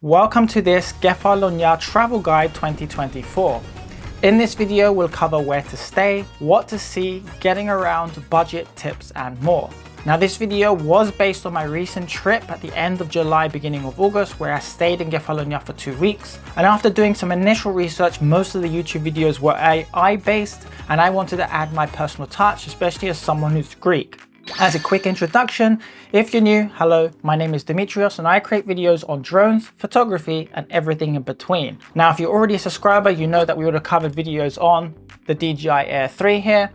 Welcome to this Kefalonia Travel Guide 2024. In this video, we'll cover where to stay, what to see, getting around, budget tips, and more. Now, this video was based on my recent trip at the end of July, beginning of August, where I stayed in Kefalonia for 2 weeks. And after doing some initial research, most of the YouTube videos were AI-based, and I wanted to add my personal touch, especially as someone who's Greek. As a quick introduction, if you're new, hello, my name is Dimitrios and I create videos on drones, photography, and everything in between. Now, if you're already a subscriber, you know that we would have covered videos on the DJI Air 3 here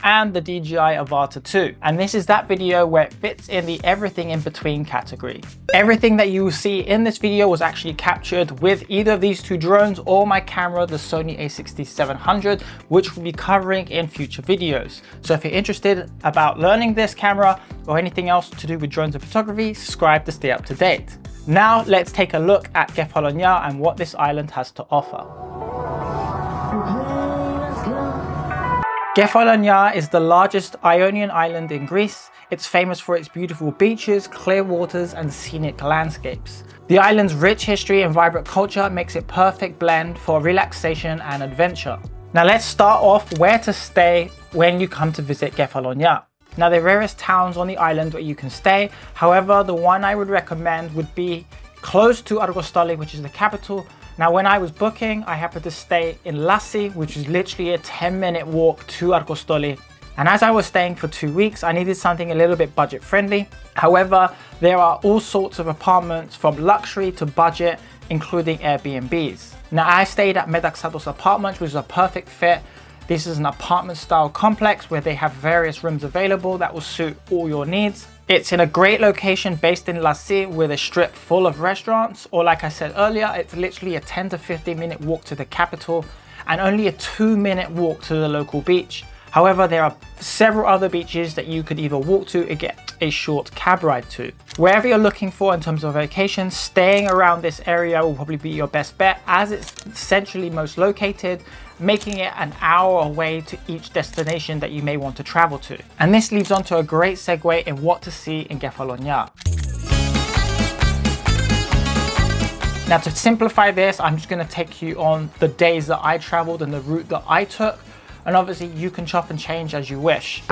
and the DJI Avata 2. And this is that video where it fits in the everything in between category. Everything that you will see in this video was actually captured with either of these two drones or my camera, the Sony a6700, which we'll be covering in future videos. So if you're interested about learning this camera or anything else to do with drones and photography, subscribe to stay up to date. Now let's take a look at Kefalonia and what this island has to offer. Kefalonia is the largest Ionian island in Greece. It's famous for its beautiful beaches, clear waters, and scenic landscapes. The island's rich history and vibrant culture makes it a perfect blend for relaxation and adventure. Now let's start off where to stay when you come to visit Kefalonia. Now, there are various towns on the island where you can stay. However, the one I would recommend would be close to Argostoli, which is the capital. Now, when I was booking, I happened to stay in Lassi, which is literally a 10-minute walk to Argostoli. And as I was staying for 2 weeks, I needed something a little bit budget friendly. However, there are all sorts of apartments from luxury to budget, including Airbnbs. Now, I stayed at Metaxatos Apartments, which is a perfect fit. This is an apartment style complex where they have various rooms available that will suit all your needs. It's in a great location based in Lassi with a strip full of restaurants, or like I said earlier, it's literally a 10 to 15 minute walk to the capital and only a 2-minute walk to the local beach. However, there are several other beaches that you could either walk to or get a short cab ride to. Wherever you're looking for in terms of vacation, staying around this area will probably be your best bet as it's centrally most located, making it an hour away to each destination that you may want to travel to. And this leads on to a great segue in what to see in Kefalonia. Now, to simplify this, I'm just going to take you on the days that I traveled and the route that I took. And obviously you can chop and change as you wish.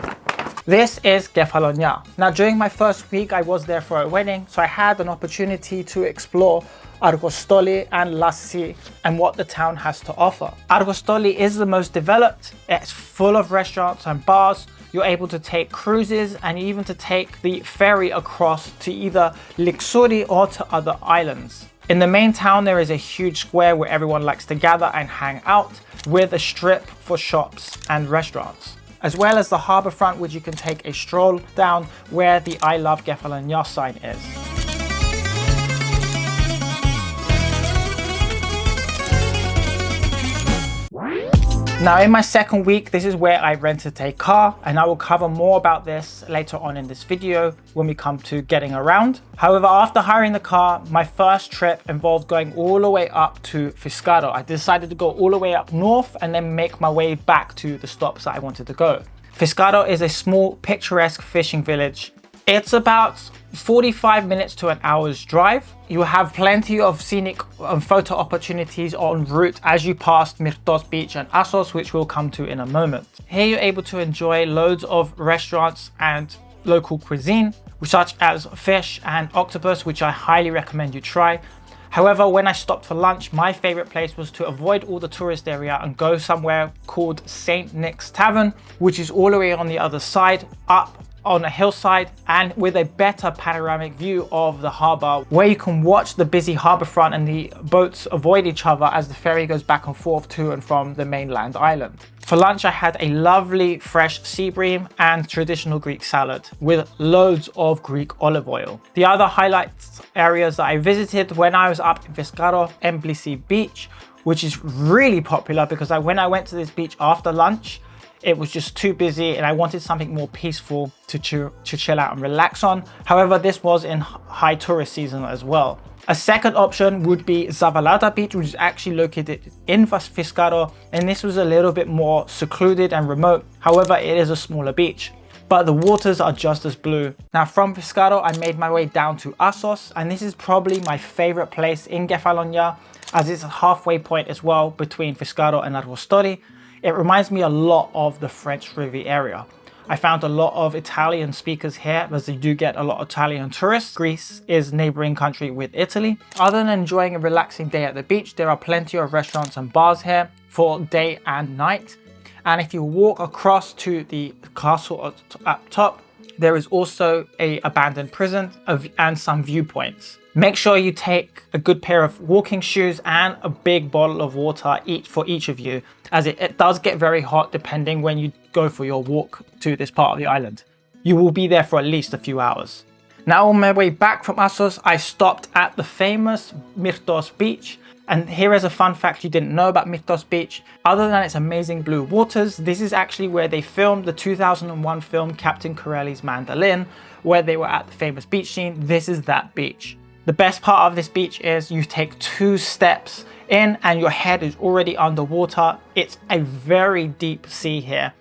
This is Kefalonia. Now, during my first week, I was there for a wedding, so I had an opportunity to explore Argostoli and Lassi and what the town has to offer. Argostoli is the most developed. It's full of restaurants and bars. You're able to take cruises and even to take the ferry across to either Lixouri or to other islands. In the main town, there is a huge square where everyone likes to gather and hang out, with a strip for shops and restaurants, as well as the harbour front, which you can take a stroll down where the I Love Kefalonia sign is. Now, in my second week, this is where I rented a car, and I will cover more about this later on in this video when we come to getting around. However, after hiring the car, my first trip involved going all the way up to Fiskardo. I decided to go all the way up north and then make my way back to the stops that I wanted to go. Fiskardo is a small, picturesque fishing village. It's about 45 minutes to an hour's drive. You have plenty of scenic photo opportunities en route as you pass Myrtos Beach and Assos, which we'll come to in a moment. Here you're able to enjoy loads of restaurants and local cuisine, such as fish and octopus, which I highly recommend you try. However, when I stopped for lunch, my favorite place was to avoid all the tourist area and go somewhere called St. Nick's Tavern, which is all the way on the other side, up on a hillside and with a better panoramic view of the harbour, where you can watch the busy harbour front and the boats avoid each other as the ferry goes back and forth to and from the mainland island. For lunch, I had a lovely fresh sea bream and traditional Greek salad with loads of Greek olive oil. The other highlights areas that I visited when I was up in Fiskardo, Myrtos Beach, which is really popular because when I went to this beach after lunch, it was just too busy and I wanted something more peaceful to chill out and relax on. However, this was in high tourist season as well. A second option would be Zavalata Beach, which is actually located in Fiskardo, and this was a little bit more secluded and remote. However, it is a smaller beach. but the waters are just as blue. Now from Fiskardo, I made my way down to Assos, and this is probably my favorite place in Kefalonia, as it's a halfway point as well between Fiskardo and Argostoli. It reminds me a lot of the French Riviera. I found a lot of Italian speakers here, as they do get a lot of Italian tourists. Greece is neighboring country with Italy. Other than enjoying a relaxing day at the beach, there are plenty of restaurants and bars here for day and night. And if you walk across to the castle up top, there is also an abandoned prison and some viewpoints. Make sure you take a good pair of walking shoes and a big bottle of water for each of you, as it does get very hot depending when you go for your walk to this part of the island. You will be there for at least a few hours. Now on my way back from Assos, I stopped at the famous Myrtos Beach. And here is a fun fact you didn't know about Myrtos Beach. Other than its amazing blue waters, this is actually where they filmed the 2001 film Captain Corelli's Mandolin, where they were at the famous beach scene. This is that beach. The best part of this beach is you take 2 steps in and your head is already underwater. It's a very deep sea here,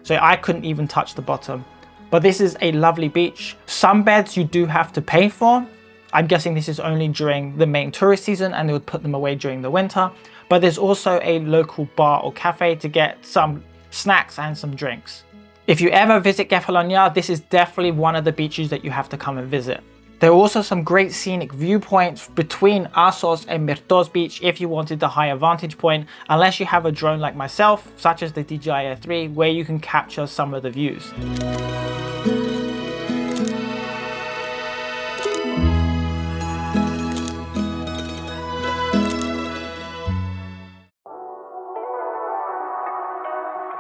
so I couldn't even touch the bottom. But this is a lovely beach. Some beds you do have to pay for. I'm guessing this is only during the main tourist season and they would put them away during the winter. But there's also a local bar or cafe to get some snacks and some drinks. If you ever visit Kefalonia, this is definitely one of the beaches that you have to come and visit. There are also some great scenic viewpoints between Assos and Myrtos Beach if you wanted the higher vantage point, unless you have a drone like myself, such as the DJI Air 3, where you can capture some of the views.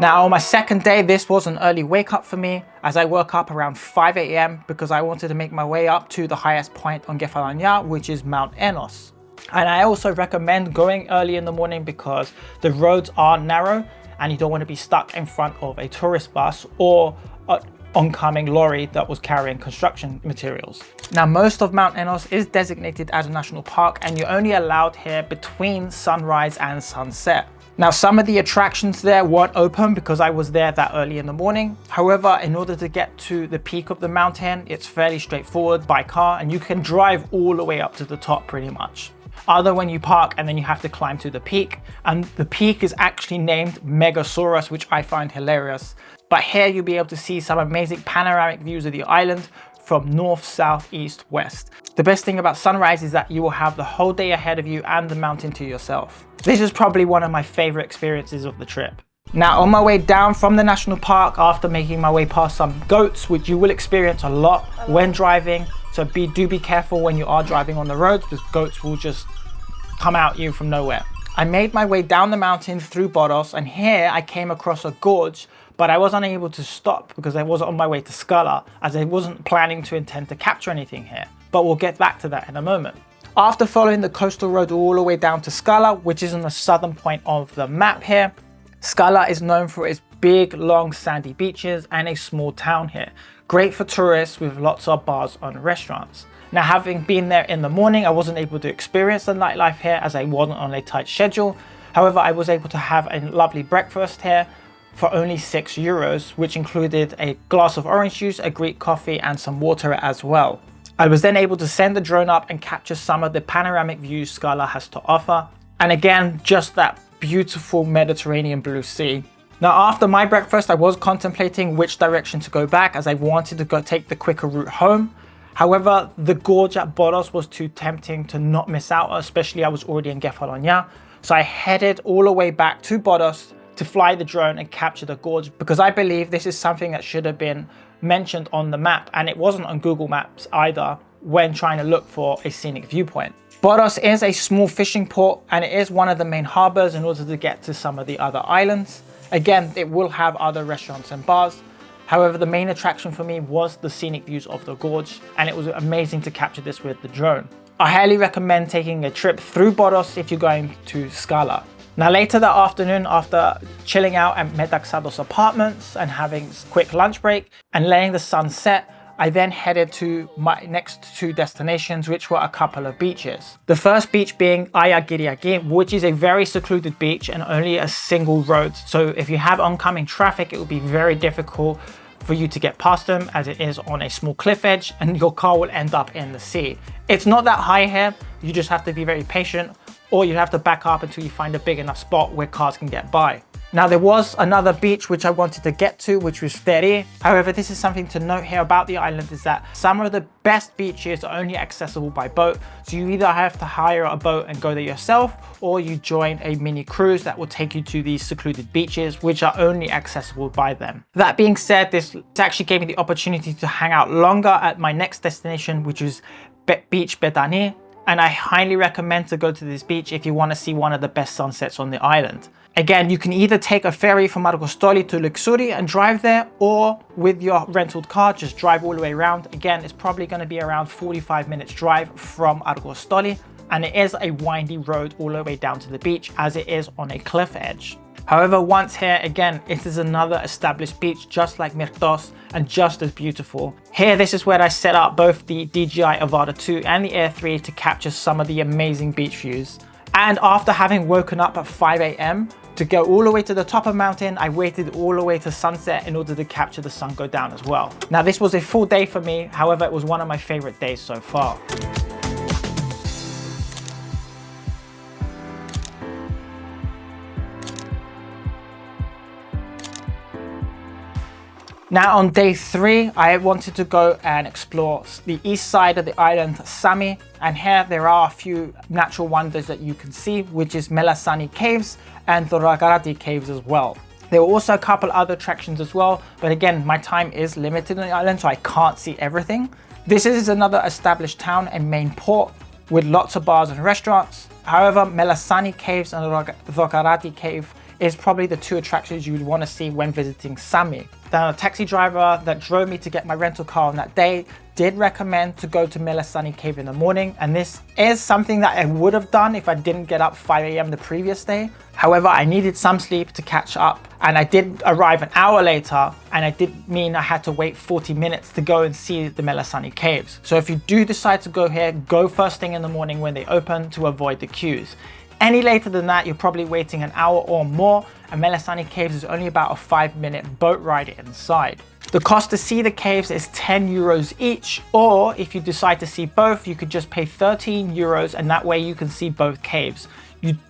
Now on my second day, this was an early wake up for me, as I woke up around 5 AM because I wanted to make my way up to the highest point on Kefalonia, which is Mount Ainos. And I also recommend going early in the morning because the roads are narrow and you don't want to be stuck in front of a tourist bus or an oncoming lorry that was carrying construction materials. Now most of Mount Ainos is designated as a national park and you're only allowed here between sunrise and sunset. Now some of the attractions there weren't open because I was there that early in the morning. However, in order to get to the peak of the mountain, it's fairly straightforward by car and you can drive all the way up to the top pretty much. Other when you park and then you have to climb to the peak, and the peak is actually named Megasaurus, which I find hilarious. But here you'll be able to see some amazing panoramic views of the island from north, south, east, west. The best thing about sunrise is that you will have the whole day ahead of you and the mountain to yourself. This is probably one of my favorite experiences of the trip. Now on my way down from the national park, after making my way past some goats, which you will experience a lot when driving, so do be careful when you are driving on the roads because goats will just come at you from nowhere. I made my way down the mountain through Poros, and here I came across a gorge, but I was unable to stop because I was on my way to Skala, as I wasn't planning to intend to capture anything here. But we'll get back to that in a moment. After following the coastal road all the way down to Skala, which is on the southern point of the map here, Skala is known for its big, long, sandy beaches and a small town here. Great for tourists with lots of bars and restaurants. Now, having been there in the morning, I wasn't able to experience the nightlife here as I wasn't on a tight schedule. However, I was able to have a lovely breakfast here for only €6, which included a glass of orange juice, a Greek coffee, and some water as well. I was then able to send the drone up and capture some of the panoramic views Skala has to offer. And again, just that beautiful Mediterranean blue sea. Now, after my breakfast, I was contemplating which direction to go back as I wanted to take the quicker route home. However, the gorge at Poros was too tempting to not miss out, especially I was already in Kefalonia. So I headed all the way back to Poros to fly the drone and capture the gorge, because I believe this is something that should have been mentioned on the map, and it wasn't on Google Maps either when trying to look for a scenic viewpoint. Poros is a small fishing port and it is one of the main harbors in order to get to some of the other islands. Again, it will have other restaurants and bars. However, the main attraction for me was the scenic views of the gorge, and it was amazing to capture this with the drone. I highly recommend taking a trip through Poros if you're going to Skala. Now later that afternoon, after chilling out at Metaxatos Apartments and having a quick lunch break and letting the sun set, I then headed to my next 2 destinations, which were a couple of beaches. The first beach being Agia Kiriaki, which is a very secluded beach and only a single road. So if you have oncoming traffic, it will be very difficult for you to get past them, as it is on a small cliff edge and your car will end up in the sea. It's not that high here, you just have to be very patient, or you have to back up until you find a big enough spot where cars can get by. Now there was another beach which I wanted to get to, which was Feri. However, this is something to note here about the island, is that some of the best beaches are only accessible by boat. So you either have to hire a boat and go there yourself, or you join a mini cruise that will take you to these secluded beaches, which are only accessible by them. That being said, this actually gave me the opportunity to hang out longer at my next destination, which is Beach Petani. And I highly recommend to go to this beach if you want to see one of the best sunsets on the island. Again, you can either take a ferry from Argostoli to Luxuri and drive there, or with your rental car, just drive all the way around. Again, it's probably going to be around 45 minutes drive from Argostoli, and it is a windy road all the way down to the beach, as it is on a cliff edge. However, once here, again, it is another established beach, just like Myrtos, and just as beautiful. Here, this is where I set up both the DJI Avata 2 and the Air 3 to capture some of the amazing beach views. And after having woken up at 5 AM to go all the way to the top of the mountain, I waited all the way to sunset in order to capture the sun go down as well. Now, this was a full day for me. However, it was one of my favorite days so far. Now on day 3, I wanted to go and explore the east side of the island, Sami. And here there are a few natural wonders that you can see, which is Melissani caves and Drogarati caves as well. There were also a couple other attractions as well, but again, my time is limited on the island, so I can't see everything. This is another established town and main port with lots of bars and restaurants. However, Melissani caves and Drogarati cave is probably the two attractions you would want to see when visiting Sami. Now, the taxi driver that drove me to get my rental car on that day did recommend to go to Melissani cave in the morning, and this is something that I would have done if I didn't get up 5 AM the previous day. However, I needed some sleep to catch up, and I did arrive an hour later, and it did mean I had to wait 40 minutes to go and see the Melissani caves. So if you do decide to go here, go first thing in the morning when they open to avoid the queues. Any later than that, you're probably waiting an hour or more, and Melissani caves is only about a 5-minute boat ride inside. The cost to see the caves is 10 euros each, or if you decide to see both, you could just pay 13 euros, and that way you can see both caves.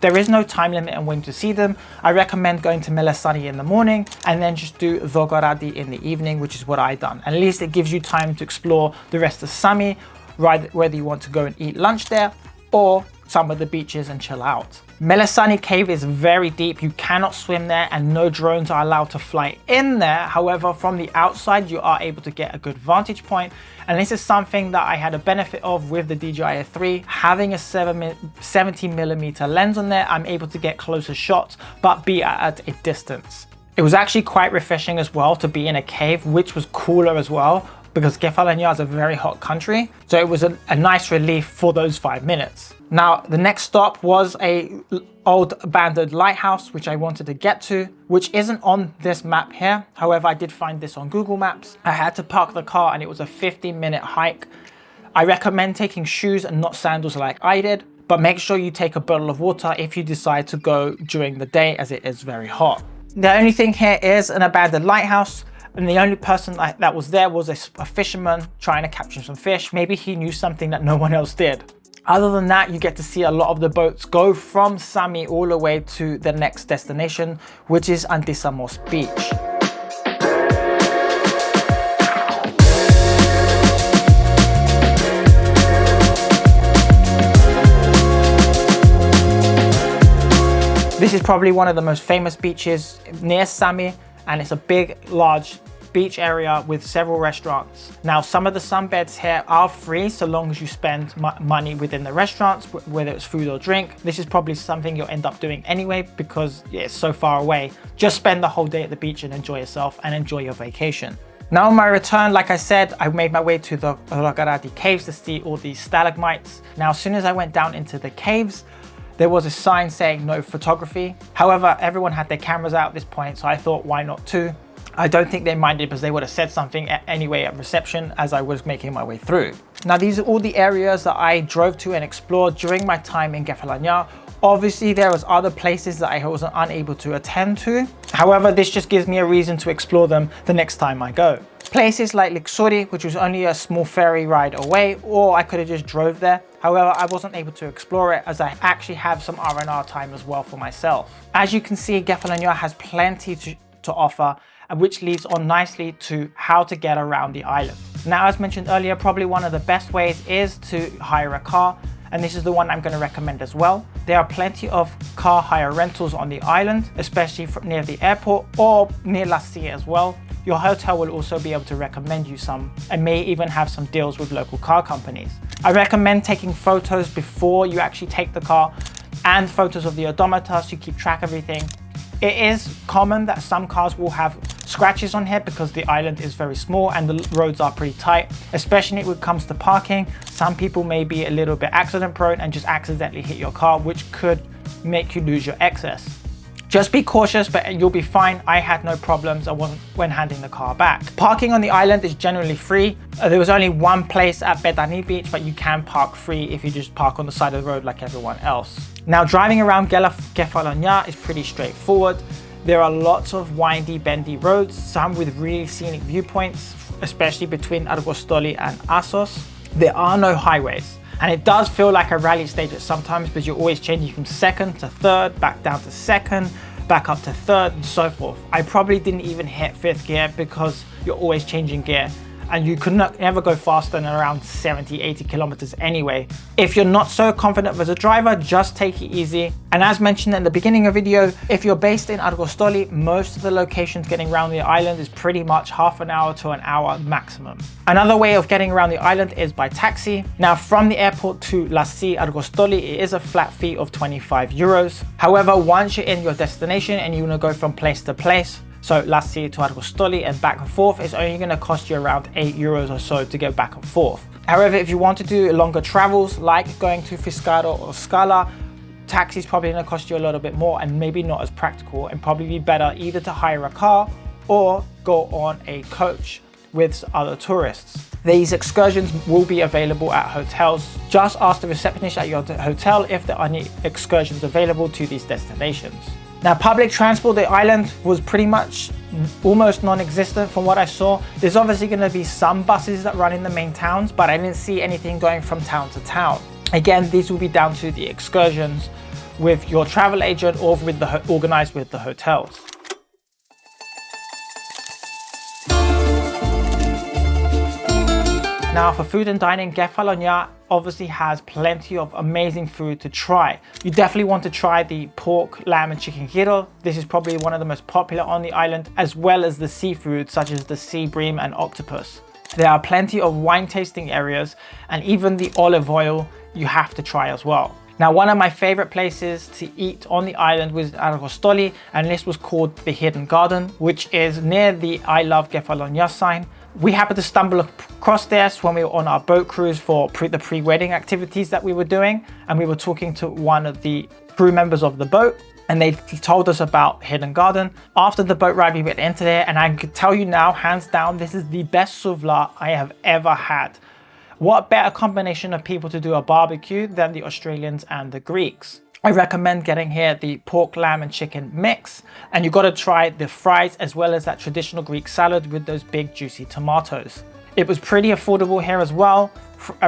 There is no time limit on when to see them. I recommend going to Melissani in the morning and then just do Drogarati in the evening, which is what I done. At least it gives you time to explore the rest of Sami, right, whether you want to go and eat lunch there or some of the beaches and chill out. Melissani cave is very deep. You cannot swim there, and no drones are allowed to fly in there. However, from the outside, you are able to get a good vantage point. And this is something that I had a benefit of with the DJI 3. Having a 70mm lens on there, I'm able to get closer shots, but be at a distance. It was actually quite refreshing as well to be in a cave, which was cooler as well, because Kefalonia is a very hot country. So it was a nice relief for those 5 minutes. Now, the next stop was a old abandoned lighthouse, which I wanted to get to, which isn't on this map here. However, I did find this on Google Maps. I had to park the car and it was a 15-minute hike. I recommend taking shoes and not sandals like I did, but make sure you take a bottle of water if you decide to go during the day, as it is very hot. The only thing here is an abandoned lighthouse, and the only person that was there was a fisherman trying to capture some fish. Maybe he knew something that no one else did. Other than that, you get to see a lot of the boats go from Sami all the way to the next destination, which is Antisamos Beach. This is probably one of the most famous beaches near Sami, and it's a big, large beach area with several restaurants. Now, some of the sunbeds here are free so long as you spend money within the restaurants, whether it's food or drink. This is probably something you'll end up doing anyway because it's so far away. Just spend the whole day at the beach and enjoy yourself and enjoy your vacation. Now on my return, like I said, I made my way to the Drogarati caves to see all these stalagmites. Now, as soon as I went down into the caves, there was a sign saying no photography. However, everyone had their cameras out at this point, so I thought, why not too? I don't think they minded because they would have said something anyway at reception as I was making my way through. Now, these are all the areas that I drove to and explored during my time in Kefalonia. Obviously, there was other places that I was unable to attend to. However, this just gives me a reason to explore them the next time I go. Places like Lighthouse, which was only a small ferry ride away, or I could have just drove there. However, I wasn't able to explore it as I actually have some R&R time as well for myself. As you can see, Kefalonia has plenty to offer, which leads on nicely to how to get around the island. Now, as mentioned earlier, probably one of the best ways is to hire a car, and this is the one I'm going to recommend as well. There are plenty of car hire rentals on the island, especially near the airport or near Lassi as well. Your hotel will also be able to recommend you some and may even have some deals with local car companies. I recommend taking photos before you actually take the car and photos of the odometer so you keep track of everything. It is common that some cars will have scratches on here because the island is very small and the roads are pretty tight, especially when it comes to parking. Some people may be a little bit accident prone and just accidentally hit your car, which could make you lose your excess. Just be cautious, but you'll be fine. I had no problems when handing the car back. Parking on the island is generally free. There was only one place at Petani beach, but you can park free if you just park on the side of the road like everyone else. Now, driving around Kefalonia is pretty straightforward. There are lots of windy, bendy roads, some with really scenic viewpoints, especially between Argostoli and Assos. There are no highways. And it does feel like a rally stage at sometimes because you're always changing from second to third, back down to second, back up to third, and so forth. I probably didn't even hit fifth gear because you're always changing gear and you could never go faster than around 70, 80 kilometers anyway. If you're not so confident as a driver, just take it easy. And as mentioned in the beginning of the video, if you're based in Argostoli, most of the locations getting around the island is pretty much half an hour to an hour maximum. Another way of getting around the island is by taxi. Now, from the airport to Lassi, Argostoli, it is a flat fee of 25 euros. However, once you're in your destination and you want to go from place to place, so Lassi to Argostoli and back and forth, it's only going to cost you around 8 euros or so to go back and forth. However, if you want to do longer travels, like going to Fiskardo or Skala, taxi is probably going to cost you a little bit more and maybe not as practical, and probably be better either to hire a car or go on a coach with other tourists. These excursions will be available at hotels. Just ask the receptionist at your hotel if there are any excursions available to these destinations. Now, public transport, the island was pretty much almost non-existent from what I saw. There's obviously going to be some buses that run in the main towns, but I didn't see anything going from town to town. Again, these will be down to the excursions with your travel agent or with organized with the hotels. Now, for food and dining, Kefalonia obviously has plenty of amazing food to try. You definitely want to try the pork, lamb and chicken gyro. This is probably one of the most popular on the island, as well as the seafood such as the sea bream and octopus. There are plenty of wine tasting areas, and even the olive oil you have to try as well. Now, one of my favorite places to eat on the island was Argostoli, and this was called the Hidden Garden, which is near the I Love Kefalonia sign. We happened to stumble across this when we were on our boat cruise for the pre-wedding activities that we were doing, and we were talking to one of the crew members of the boat, and they told us about Hidden Garden. After the boat ride, we went into there, and I could tell you now, hands down, this is the best souvlaki I have ever had. What better combination of people to do a barbecue than the Australians and the Greeks? I recommend getting here the pork, lamb and chicken mix, and you got to try the fries as well as that traditional Greek salad with those big juicy tomatoes. It was pretty affordable here as well,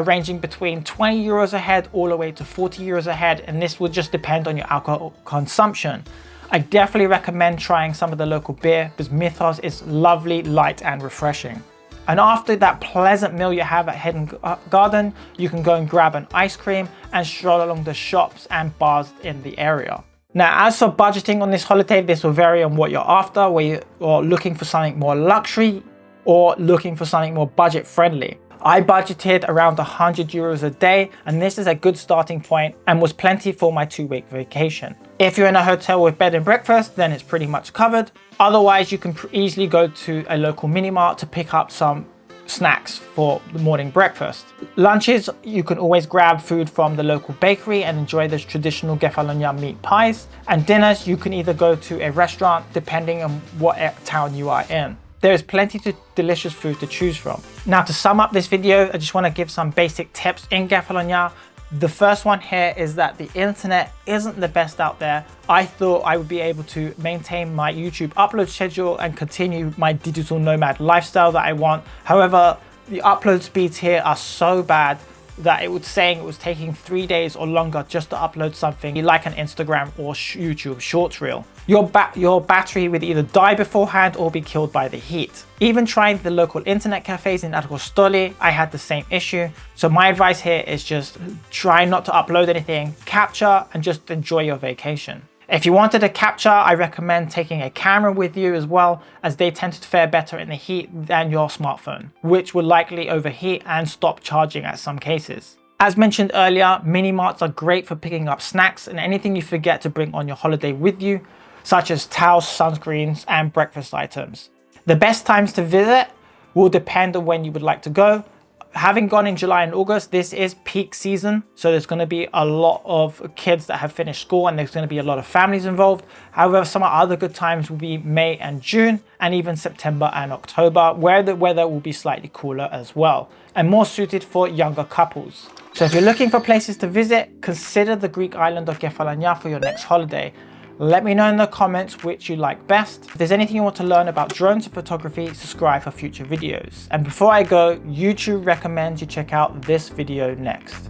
ranging between 20 euros a head all the way to 40 euros a head, and this would just depend on your alcohol consumption. I definitely recommend trying some of the local beer because Myrtos is lovely, light and refreshing. And after that pleasant meal you have at Hidden Garden, you can go and grab an ice cream and stroll along the shops and bars in the area. Now, as for budgeting on this holiday, this will vary on what you're after, whether you're looking for something more luxury or looking for something more budget friendly. I budgeted around 100 euros a day, and this is a good starting point and was plenty for my 2-week vacation. If you're in a hotel with bed and breakfast, then it's pretty much covered. Otherwise, you can easily go to a local mini mart to pick up some snacks for the morning breakfast. Lunches, you can always grab food from the local bakery and enjoy those traditional Kefalonia meat pies. And dinners, you can either go to a restaurant depending on what town you are in. There is plenty of delicious food to choose from. Now, to sum up this video, I just want to give some basic tips in Kefalonia. The first one here is that the internet isn't the best out there. I thought I would be able to maintain my YouTube upload schedule and continue my digital nomad lifestyle that I want. However, the upload speeds here are so bad that it was saying it was taking 3 days or longer just to upload something like an Instagram or YouTube shorts reel. Your battery would either die beforehand or be killed by the heat. Even trying the local internet cafes in Argostoli, I had the same issue. So my advice here is just try not to upload anything, capture, and just enjoy your vacation. If you wanted to capture, I recommend taking a camera with you as well, as they tend to fare better in the heat than your smartphone, which will likely overheat and stop charging at some cases. As mentioned earlier, mini marts are great for picking up snacks and anything you forget to bring on your holiday with you, such as towels, sunscreens, and breakfast items. The best times to visit will depend on when you would like to go. Having gone in July and August, this is peak season, so there's going to be a lot of kids that have finished school and there's going to be a lot of families involved. However, some other good times will be May and June, and even September and October, where the weather will be slightly cooler as well and more suited for younger couples. So if you're looking for places to visit, consider the Greek island of Kefalonia for your next holiday. Let me know in the comments which you like best. If there's anything you want to learn about drones and photography, subscribe for future videos. And before I go, YouTube recommends you check out this video next.